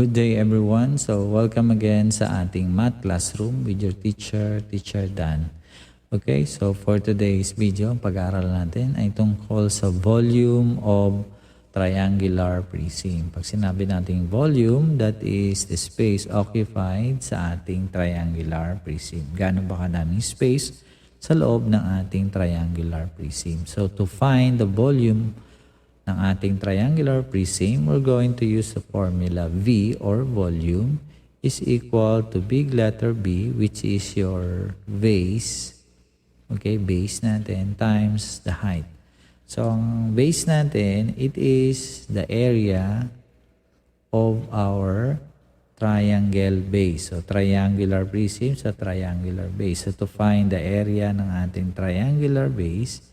Good day everyone. So welcome again sa ating math classroom with your teacher, Teacher Dan. Okay, so for today's video, pag-aaral natin ay tungkol sa volume of triangular prism. Pag sinabi nating volume, that is the space occupied sa ating triangular prism. Gaano ba kadaming space sa loob ng ating triangular prism? So to find the volume ng ating triangular prism, we're going to use the formula V or volume is equal to big letter B, which is your base, okay, base natin times the height. So ang base natin, it is the area of our triangle base. So triangular prism sa triangular base. So to find the area ng ating triangular base,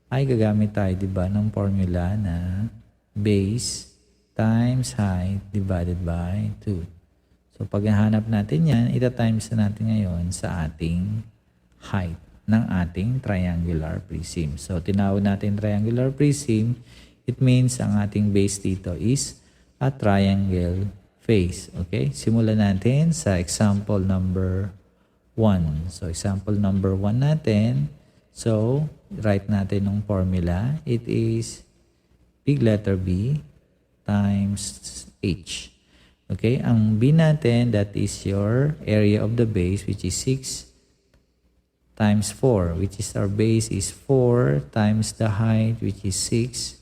ay gagamit tayo, diba, ng formula na base times height divided by 2. So, pag nahanap natin yan, ita-times na natin ngayon sa ating height ng ating triangular prism. So, tinawag natin triangular prism, it means ang ating base dito is a triangle face. Okay? Simulan natin sa example number 1. So, example number 1 natin. So, write natin ng formula. It is big letter B times H. Okay? Ang B natin, that is your area of the base, which is 6 times 4, which is our base is 4 times the height, which is 6,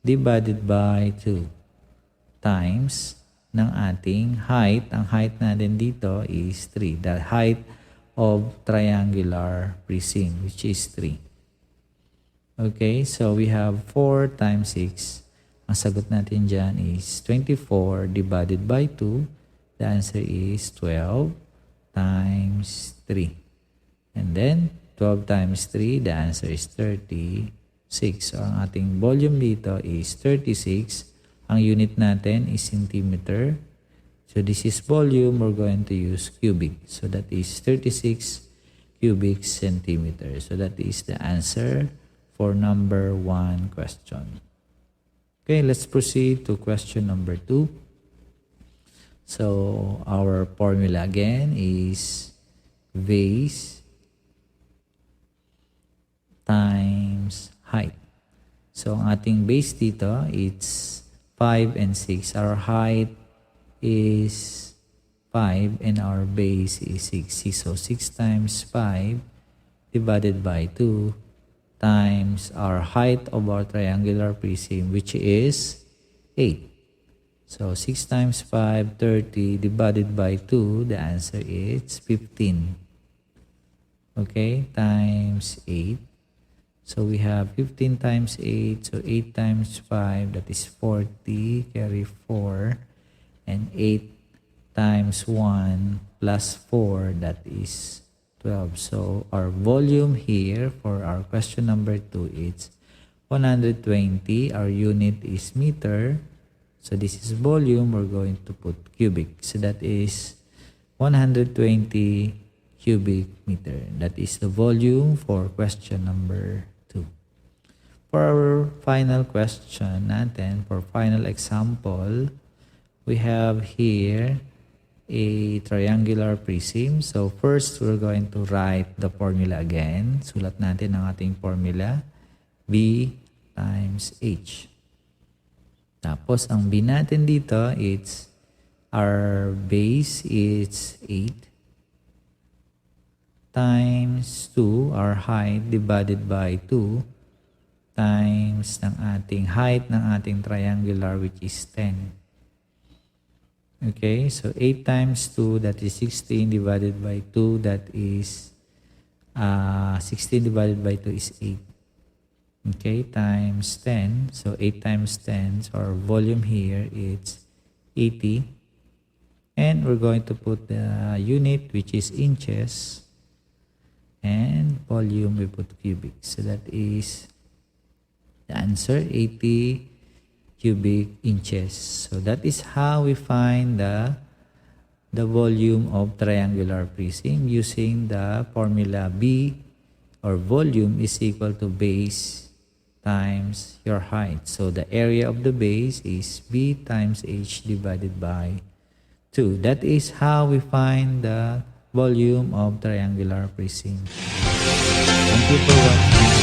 divided by 2, times ng ating height. Ang height natin dito is 3. The height of triangular prism, which is 3. Okay, so we have 4 times 6. Ang sagot natin dyan is 24 divided by 2. The answer is 12 times 3. And then, 12 times 3, the answer is 36. So, ang ating volume dito is 36. Ang unit natin is centimeter. So, this is volume. We're going to use cubic. So, that is 36 cubic centimeters. So, that is the answer for number 1 question. Okay, let's proceed to question number 2. So, our formula again is base times height. So, ang ating base dito, it's 5 and 6. Our height is 5 and our base is 6. So 6 times 5 divided by 2 times our height of our triangular prism, which is 8. So 6 times 5, 30 divided by 2, the answer is 15. Okay, times 8. So we have 15 times 8, so 8 times 5, that is 40, carry 4. And 8 times 1 plus 4, that is 12. So, our volume here for our question number 2 is 120. Our unit is meter. So, this is volume. We're going to put cubic. So, that is 120 cubic meter. That is the volume for question number 2. For our final question natin, for final example, we have here a triangular prism. So first, we're going to write the formula again. Sulat natin ang ating formula. B times H. Tapos, ang B natin dito, it's our base is 8 times 2, our height divided by 2 times ng ating height ng ating triangular, which is 10. Okay, so 8 times 2, that is 16 divided by 2, that is 16 divided by 2 is 8. Okay, times 10. So 8 times 10, so our volume here is 80. And we're going to put the unit, which is inches. And volume, we put cubic. So that is the answer, 80 cubic inches. So that is how we find the volume of triangular prism using the formula B, or volume is equal to base times your height. So the area of the base is B times H divided by 2. That is how we find the volume of triangular prism. Thank you for watching.